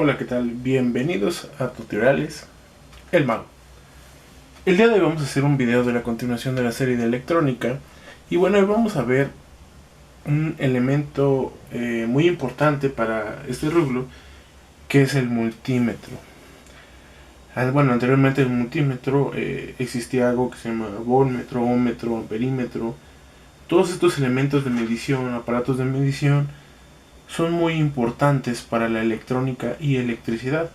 Hola, ¿qué tal? Bienvenidos a Tutoriales El Mago. El día de hoy vamos a hacer un video de la continuación de la serie de electrónica. Y bueno, hoy vamos a ver un elemento muy importante para este rubro, que es el multímetro. Bueno, anteriormente el multímetro existía algo que se llama voltmetro, ohmmetro, amperímetro. Todos estos elementos de medición, aparatos de medición, son muy importantes para la electrónica y electricidad.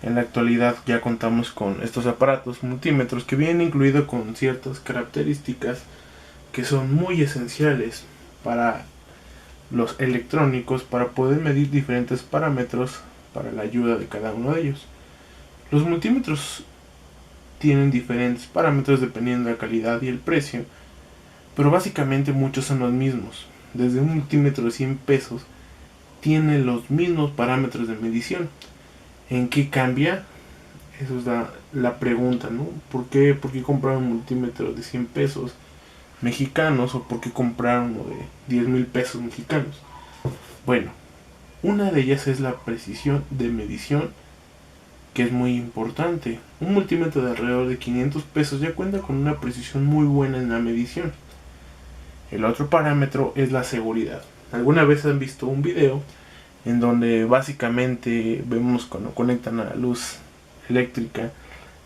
En la actualidad ya contamos con estos aparatos multímetros que vienen incluidos con ciertas características que son muy esenciales para los electrónicos para poder medir diferentes parámetros para la ayuda de cada uno de ellos. Los multímetros tienen diferentes parámetros dependiendo de la calidad y el precio, pero básicamente muchos son los mismos. Desde un multímetro de 100 pesos tiene los mismos parámetros de medición. ¿En qué cambia? Eso es la pregunta, ¿no? ¿Por qué comprar un multímetro de 100 pesos mexicanos o por qué comprar uno de 10,000 pesos mexicanos? Bueno, una de ellas es la precisión de medición, que es muy importante. Un multímetro de alrededor de 500 pesos ya cuenta con una precisión muy buena en la medición. El otro parámetro es la seguridad. ¿Alguna vez han visto un video en donde básicamente vemos cuando conectan a la luz eléctrica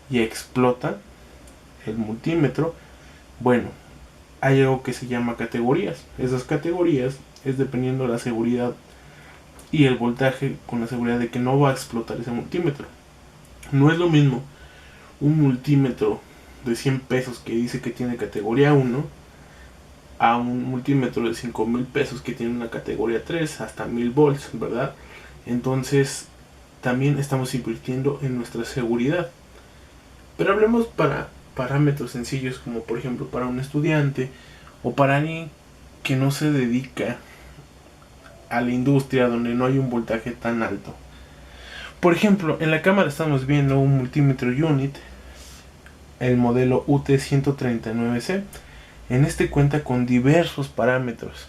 y explota el multímetro? Bueno, hay algo que se llama categorías. Esas categorías es dependiendo de la seguridad y el voltaje, con la seguridad de que no va a explotar ese multímetro. No es lo mismo un multímetro de 100 pesos que dice que tiene categoría 1 a un multímetro de 5,000 pesos que tiene una categoría 3 hasta 1000 volts, ¿verdad? Entonces también estamos invirtiendo en nuestra seguridad. Pero hablemos para parámetros sencillos, como por ejemplo para un estudiante o para alguien que no se dedica a la industria donde no hay un voltaje tan alto. Por ejemplo, en la cámara estamos viendo un multímetro unit, el modelo UT139C. En este cuenta con diversos parámetros.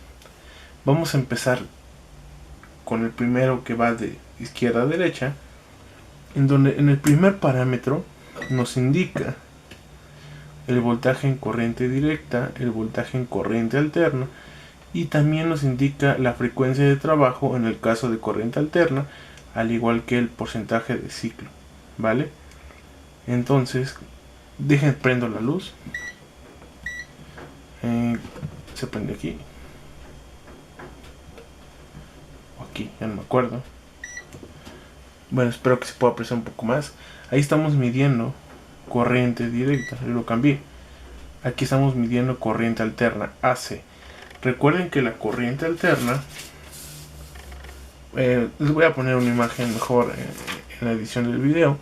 Vamos a empezar con el primero, que va de izquierda a derecha, en donde en el primer parámetro nos indica el voltaje en corriente directa, el voltaje en corriente alterna, y también nos indica la frecuencia de trabajo en el caso de corriente alterna, al igual que el porcentaje de ciclo, ¿vale? Entonces, prendo la luz. Se prende aquí o aquí, ya no me acuerdo. Bueno, espero que se pueda apreciar un poco más. Ahí estamos midiendo corriente directa, yo lo cambié. Aquí estamos midiendo corriente alterna, AC. Recuerden que la corriente alterna, les voy a poner una imagen mejor en la edición del video.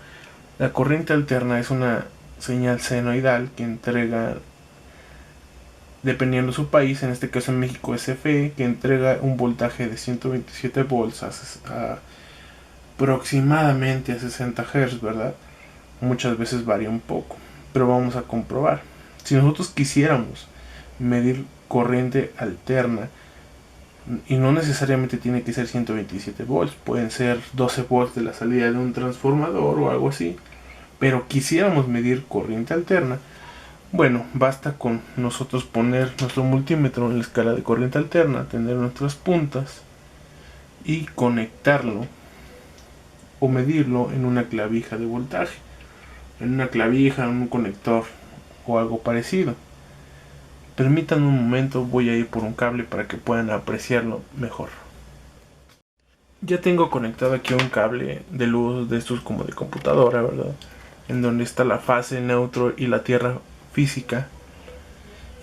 La corriente alterna es una señal senoidal que entrega, dependiendo de su país, en este caso en México es FE, que entrega un voltaje de 127 volts a aproximadamente a 60 Hz, ¿verdad? Muchas veces varía un poco, pero vamos a comprobar. Si nosotros quisiéramos medir corriente alterna, y no necesariamente tiene que ser 127 volts, pueden ser 12 volts de la salida de un transformador o algo así, pero quisiéramos medir corriente alterna, bueno, basta con nosotros poner nuestro multímetro en la escala de corriente alterna, tener nuestras puntas y conectarlo o medirlo en una clavija de voltaje, en una clavija, en un conector o algo parecido. Permítanme un momento, voy a ir por un cable para que puedan apreciarlo mejor. Ya tengo conectado aquí un cable de luz de estos como de computadora, ¿verdad? En donde está la fase, neutro y la tierra física.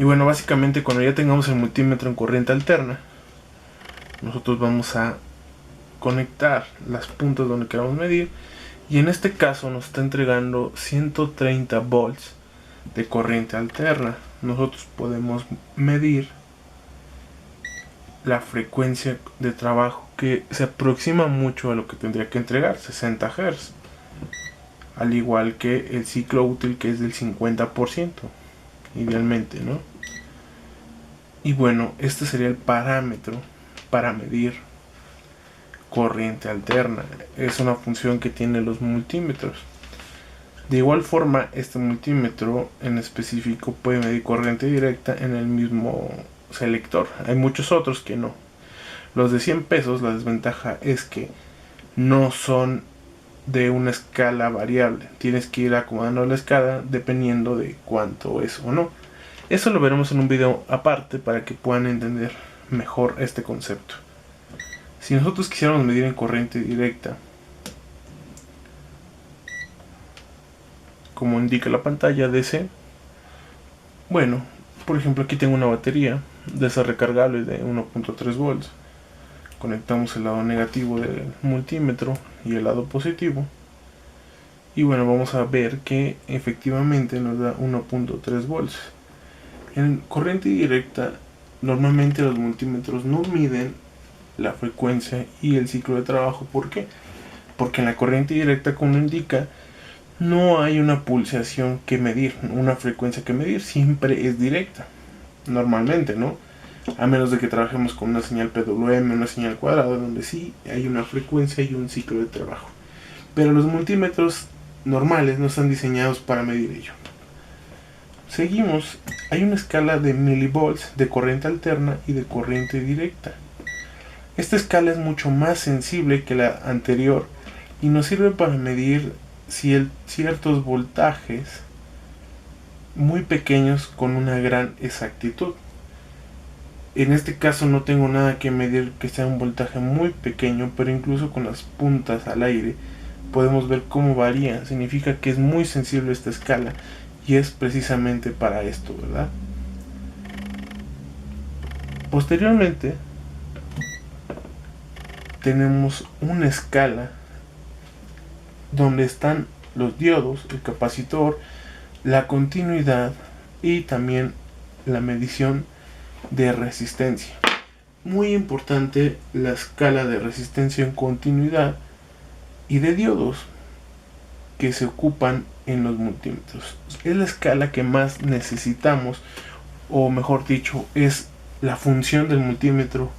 Y bueno, básicamente cuando ya tengamos el multímetro en corriente alterna, nosotros vamos a conectar las puntas donde queramos medir, y en este caso nos está entregando 130 volts de corriente alterna. Nosotros podemos medir la frecuencia de trabajo, que se aproxima mucho a lo que tendría que entregar, 60 Hz, al igual que el ciclo útil, que es del 50% idealmente, ¿no? Y bueno, este sería el parámetro para medir corriente alterna. Es una función que tienen los multímetros. De igual forma, este multímetro en específico puede medir corriente directa en el mismo selector. Hay muchos otros que no. Los de 100 pesos, la desventaja es que no son de una escala variable. Tienes que ir acomodando la escala dependiendo de cuánto es o no. Eso lo veremos en un video aparte para que puedan entender mejor este concepto. Si nosotros quisiéramos medir en corriente directa, como indica la pantalla DC, bueno, por ejemplo aquí tengo una batería de esa recargable de 1.3 volts. Conectamos el lado negativo del multímetro y el lado positivo, y bueno, vamos a ver que efectivamente nos da 1.3 volts. En corriente directa normalmente los multímetros no miden la frecuencia y el ciclo de trabajo. ¿Por qué? Porque en la corriente directa, como indica, no hay una pulsación que medir, una frecuencia que medir, siempre es directa, normalmente, ¿no? A menos de que trabajemos con una señal PWM, una señal cuadrada, donde sí hay una frecuencia y un ciclo de trabajo. Pero los multímetros normales no están diseñados para medir ello. Seguimos, hay una escala de milivolts de corriente alterna y de corriente directa. Esta escala es mucho más sensible que la anterior y nos sirve para medir ciertos voltajes muy pequeños con una gran exactitud. En este caso no tengo nada que medir que sea un voltaje muy pequeño, pero incluso con las puntas al aire podemos ver cómo varía. Significa que es muy sensible esta escala y es precisamente para esto, ¿verdad? Posteriormente tenemos una escala donde están los diodos, el capacitor, la continuidad y también la medición de resistencia. Muy importante la escala de resistencia en continuidad y de diodos que se ocupan en los multímetros. Es la escala que más necesitamos, o mejor dicho, es la función del multímetro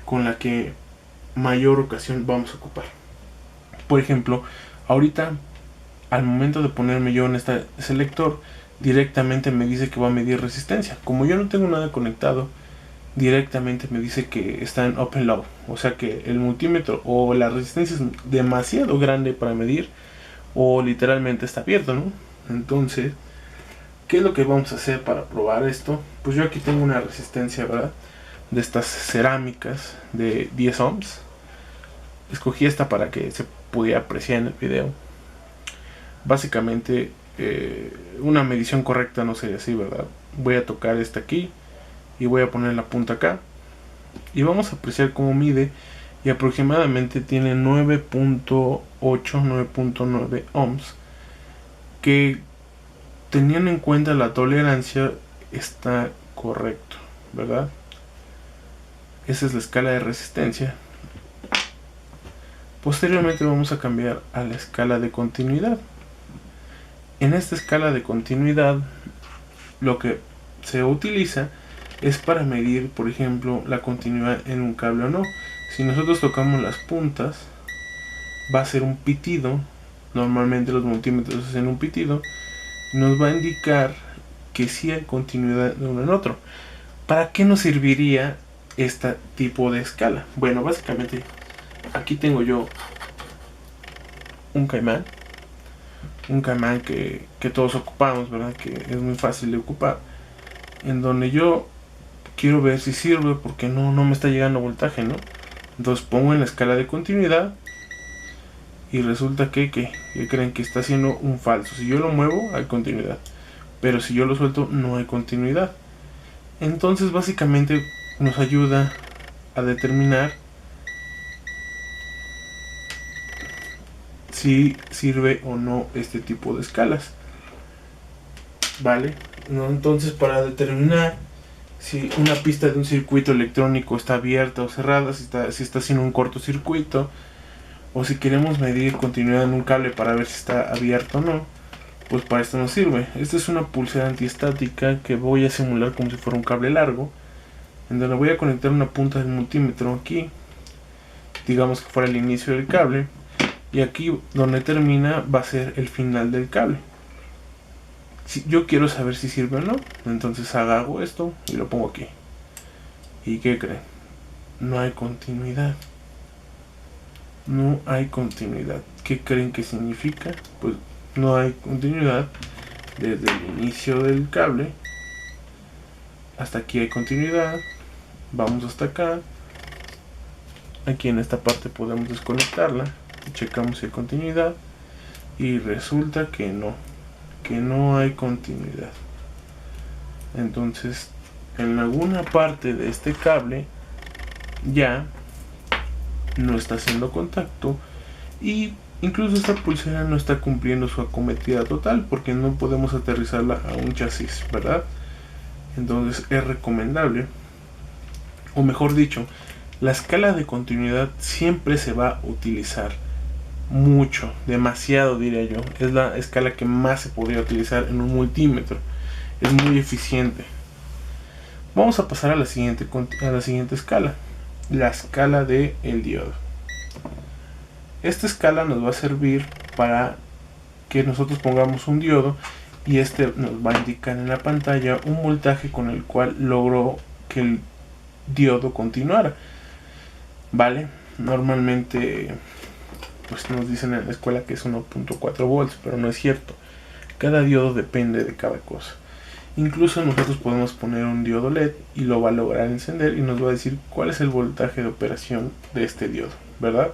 con la que mayor ocasión vamos a ocupar. Por ejemplo, ahorita al momento de ponerme yo en este selector, directamente me dice que va a medir resistencia. Como yo no tengo nada conectado, directamente me dice que está en open low, o sea que el multímetro o la resistencia es demasiado grande para medir, o literalmente está abierto, ¿no? Entonces, ¿qué es lo que vamos a hacer para probar esto? Pues yo aquí tengo una resistencia, ¿verdad?, de estas cerámicas de 10 ohms. Escogí esta para que se pudiera apreciar en el video. Básicamente una medición correcta no sería así, ¿verdad? Voy a tocar esta aquí y voy a poner la punta acá y vamos a apreciar cómo mide, y aproximadamente tiene 9.8, 9.9 ohms, que teniendo en cuenta la tolerancia está correcto, ¿verdad? Esa es la escala de resistencia. Posteriormente vamos a cambiar a la escala de continuidad. En esta escala de continuidad lo que se utiliza es para medir, por ejemplo, la continuidad en un cable o no. Si nosotros tocamos las puntas, va a ser un pitido. Normalmente los multímetros hacen un pitido. Nos va a indicar que sí hay continuidad de uno en otro. ¿Para qué nos serviría este tipo de escala? Bueno, básicamente aquí tengo yo un caimán que todos ocupamos, ¿verdad? Que es muy fácil de ocupar, en donde yo quiero ver si sirve porque no me está llegando voltaje, ¿no? Entonces pongo en la escala de continuidad y resulta que creen que está haciendo un falso. Si yo lo muevo hay continuidad, pero si yo lo suelto no hay continuidad. Entonces básicamente nos ayuda a determinar si sirve o no este tipo de escalas, ¿vale? ¿No? Entonces, para determinar si una pista de un circuito electrónico está abierta o cerrada, si está haciendo un cortocircuito, o si queremos medir continuidad en un cable para ver si está abierto o no, pues para esto nos sirve. Esta es una pulsera antiestática que voy a simular como si fuera un cable largo, en donde voy a conectar una punta del multímetro aquí digamos que fuera el inicio del cable, y aquí donde termina va a ser el final del cable. Si yo quiero saber si sirve o no, entonces hago esto y lo pongo aquí. ¿Y qué creen? No hay continuidad. No hay continuidad. ¿Qué creen que significa? Pues no hay continuidad desde el inicio del cable hasta aquí. Hay continuidad. Vamos hasta acá. Aquí en esta parte podemos desconectarla. Checamos si hay continuidad. Y resulta que no hay continuidad. Entonces, en alguna parte de este cable ya no está haciendo contacto, y incluso esta pulsera no está cumpliendo su acometida total porque no podemos aterrizarla a un chasis, ¿verdad? Entonces es recomendable, o mejor dicho, la escala de continuidad siempre se va a utilizar mucho, demasiado diría yo. Es la escala que más se podría utilizar en un multímetro. Es muy eficiente. Vamos a pasar a la siguiente escala, la escala de el diodo. Esta escala nos va a servir para que nosotros pongamos un diodo y este nos va a indicar en la pantalla un voltaje con el cual logró que el diodo continuara, ¿vale? Normalmente pues nos dicen en la escuela que es 1.4 volts, pero no es cierto. Cada diodo depende de cada cosa. Incluso nosotros podemos poner un diodo LED y lo va a lograr encender y nos va a decir cuál es el voltaje de operación de este diodo, ¿verdad?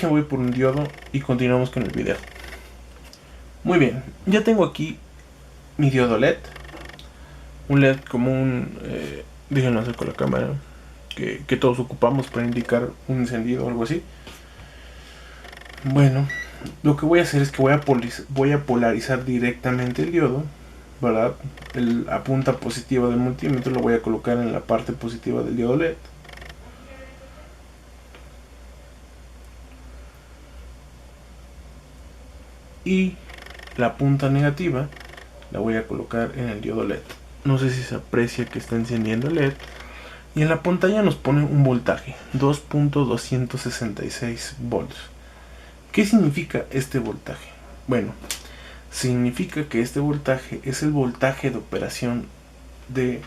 Voy por un diodo y continuamos con el video. Muy bien, ya tengo aquí mi diodo LED. Un LED común, déjenlo hacer con la cámara, que todos ocupamos para indicar un encendido o algo así. Bueno, lo que voy a hacer es que voy a polarizar directamente el diodo, ¿verdad? La punta positiva del multímetro lo voy a colocar en la parte positiva del diodo LED. Y la punta negativa la voy a colocar en el diodo LED. No sé si se aprecia que está encendiendo el LED. Y en la pantalla nos pone un voltaje, 2.266 volts. ¿Qué significa este voltaje? Bueno, significa que este voltaje es el voltaje de operación de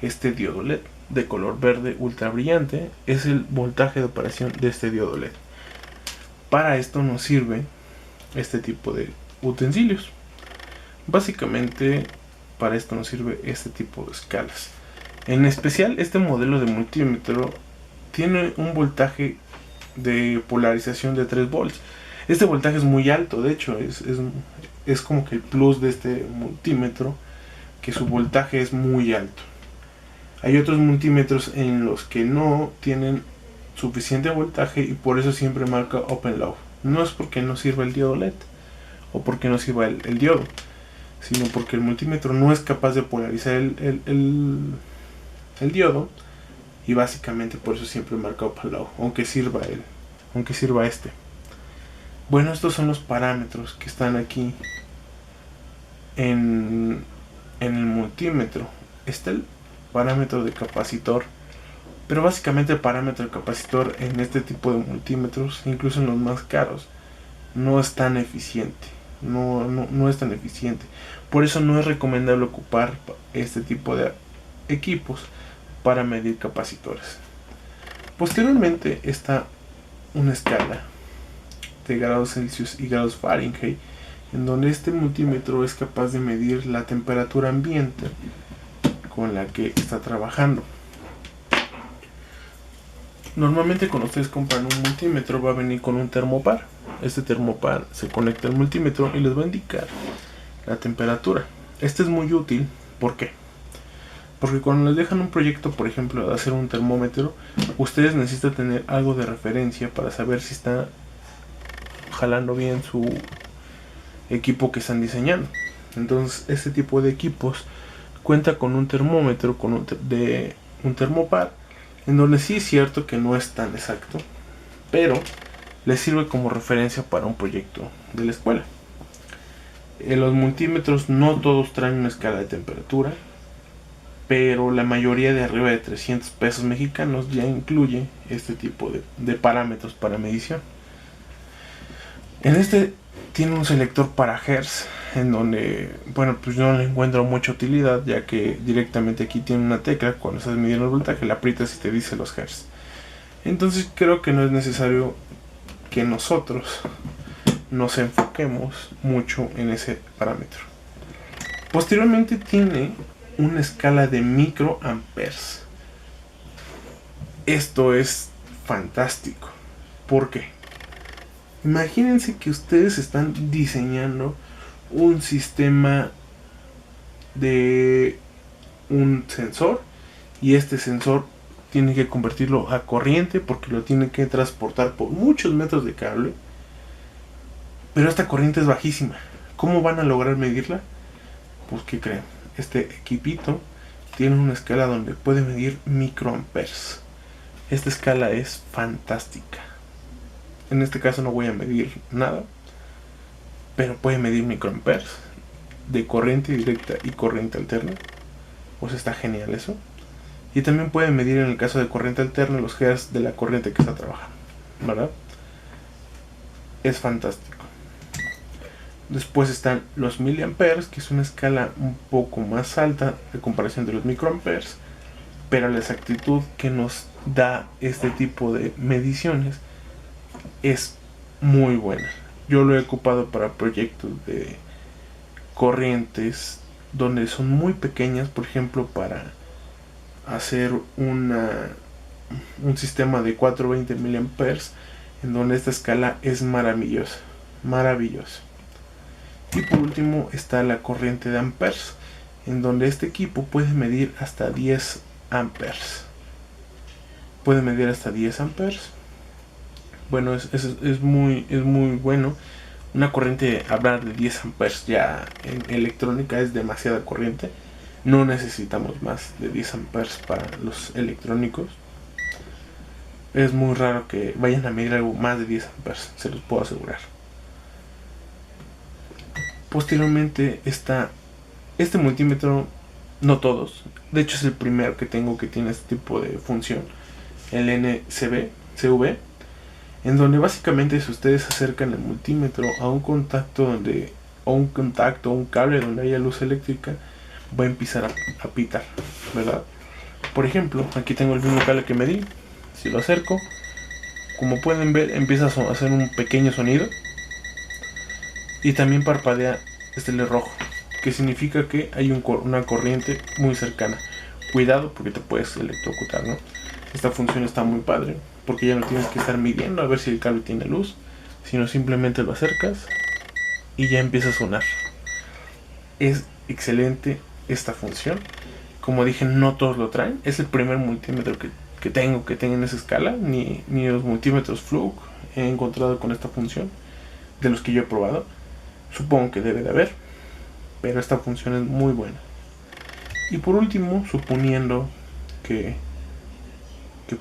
este diodo LED de color verde ultra brillante. Es el voltaje de operación de este diodo LED. Para esto nos sirve este tipo de utensilios. Básicamente para esto nos sirve este tipo de escalas. En especial este modelo de multímetro tiene un voltaje de polarización de 3 volts. Este voltaje es muy alto, de hecho es como que el plus de este multímetro, que su voltaje es muy alto. Hay otros multímetros en los que no tienen suficiente voltaje y por eso siempre marca open low. No es porque no sirva el diodo LED o porque no sirva el diodo, sino porque el multímetro no es capaz de polarizar el diodo, y básicamente por eso siempre marca open low, aunque sirva este. Bueno, estos son los parámetros que están aquí en el multímetro. Está el parámetro de capacitor, pero básicamente el parámetro de capacitor en este tipo de multímetros, incluso en los más caros, no es tan eficiente. No es tan eficiente. Por eso no es recomendable ocupar este tipo de equipos para medir capacitores. Posteriormente está una escala de grados Celsius y grados Fahrenheit, en donde este multímetro es capaz de medir la temperatura ambiente con la que está trabajando. Normalmente cuando ustedes compran un multímetro va a venir con un termopar. Este termopar se conecta al multímetro y les va a indicar la temperatura. Este es muy útil, ¿por qué? Porque cuando les dejan un proyecto, por ejemplo, de hacer un termómetro, ustedes necesitan tener algo de referencia para saber si está jalando bien su equipo que están diseñando. Entonces, este tipo de equipos cuenta con un termómetro, con un termopar, en donde sí es cierto que no es tan exacto, pero les sirve como referencia para un proyecto de la escuela. En los multímetros no todos traen una escala de temperatura. pero la mayoría de arriba de 300 pesos mexicanos ya incluye este tipo de parámetros para medición. En este tiene un selector para hertz, en donde, bueno, pues no le encuentro mucha utilidad, ya que directamente aquí tiene una tecla. Cuando estás midiendo el voltaje, la aprietas y te dice los hertz. Entonces creo que no es necesario que nosotros nos enfoquemos mucho en ese parámetro. Posteriormente tiene una escala de microamperes. Esto es fantástico. ¿Por qué? Imagínense que ustedes están diseñando un sistema de un sensor, y este sensor tiene que convertirlo a corriente porque lo tiene que transportar por muchos metros de cable, pero esta corriente es bajísima. ¿Cómo van a lograr medirla? Pues ¿qué creen? Este equipito tiene una escala donde puede medir microamperes. Esta escala es fantástica. En este caso no voy a medir nada, pero puede medir microamperes de corriente directa y corriente alterna. Pues está genial eso. Y también puede medir, en el caso de corriente alterna, los hertz de la corriente que está trabajando, ¿verdad? Es fantástico. Después están los miliamperes, que es una escala un poco más alta de comparación de los microamperes, pero la exactitud que nos da este tipo de mediciones es muy buena. Yo lo he ocupado para proyectos de corrientes donde son muy pequeñas, por ejemplo para hacer un sistema de 420 miliamperes, en donde esta escala es maravillosa. Y por último está la corriente de amperes, en donde este equipo puede medir hasta 10 amperes. Puede medir hasta 10 amperes. Bueno, es muy bueno. Una corriente, hablar de 10 amperes ya en electrónica es demasiada corriente. No necesitamos más de 10 amperes para los electrónicos. Es muy raro que vayan a medir algo más de 10 amperes, se los puedo asegurar. Posteriormente está este multímetro, no todos, de hecho es el primero que tengo que tiene este tipo de función, el NCV, en donde básicamente si ustedes acercan el multímetro a un contacto un cable donde haya luz eléctrica, va a empezar a pitar, ¿verdad? Por ejemplo, aquí tengo el mismo cable que medí. Si lo acerco, como pueden ver, empieza a hacer un pequeño sonido. Y también parpadea este LED rojo, que significa que hay una corriente muy cercana. Cuidado porque te puedes electrocutar, ¿no? Esta función está muy padre, porque ya no tienes que estar midiendo a ver si el cable tiene luz, sino simplemente lo acercas y ya empieza a sonar. Es excelente esta función. Como dije, no todos lo traen. Es el primer multímetro que tengo que tenga en esa escala. Ni los multímetros Fluke he encontrado con esta función, de los que yo he probado. Supongo que debe de haber, pero esta función es muy buena. Y por último, suponiendo que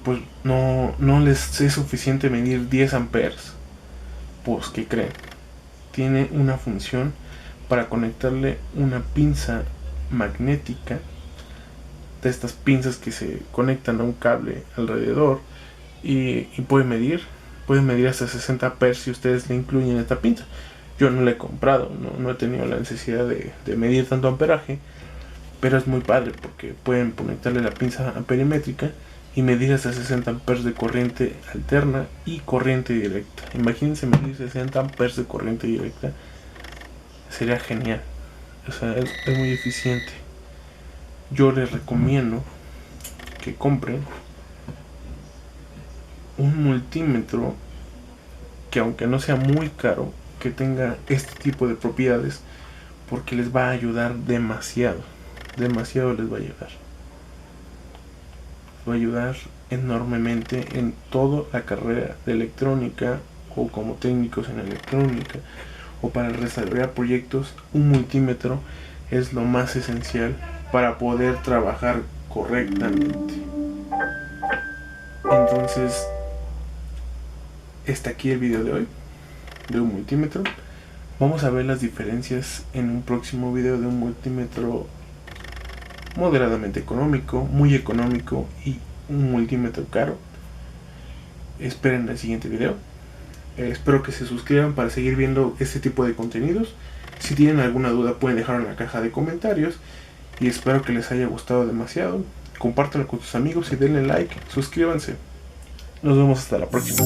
pues no les es suficiente medir 10 amperes, pues ¿qué creen? Tiene una función para conectarle una pinza magnética, de estas pinzas que se conectan a un cable alrededor, y puede medir hasta 60 amperes si ustedes le incluyen esta pinza. Yo no la he comprado, no he tenido la necesidad de medir tanto amperaje, pero es muy padre porque pueden conectarle la pinza amperimétrica y medir hasta 60 amperes de corriente alterna y corriente directa. Imagínense medir 60 amperes de corriente directa, sería genial. O sea, es muy eficiente. Yo les recomiendo que compren un multímetro que, aunque no sea muy caro, que tenga este tipo de propiedades, porque les va a ayudar demasiado les va a ayudar. Va a ayudar enormemente en toda la carrera de electrónica, o como técnicos en electrónica, o para desarrollar proyectos. Un multímetro es lo más esencial para poder trabajar correctamente. Entonces, está aquí el video de hoy de un multímetro. Vamos a ver las diferencias en un próximo video de un multímetro moderadamente económico, muy económico y un multímetro caro. Esperen el siguiente video. Espero que se suscriban para seguir viendo este tipo de contenidos. Si tienen alguna duda pueden dejarlo en la caja de comentarios. Y espero que les haya gustado demasiado. Compártanlo con sus amigos y denle like. Suscríbanse. Nos vemos hasta la próxima.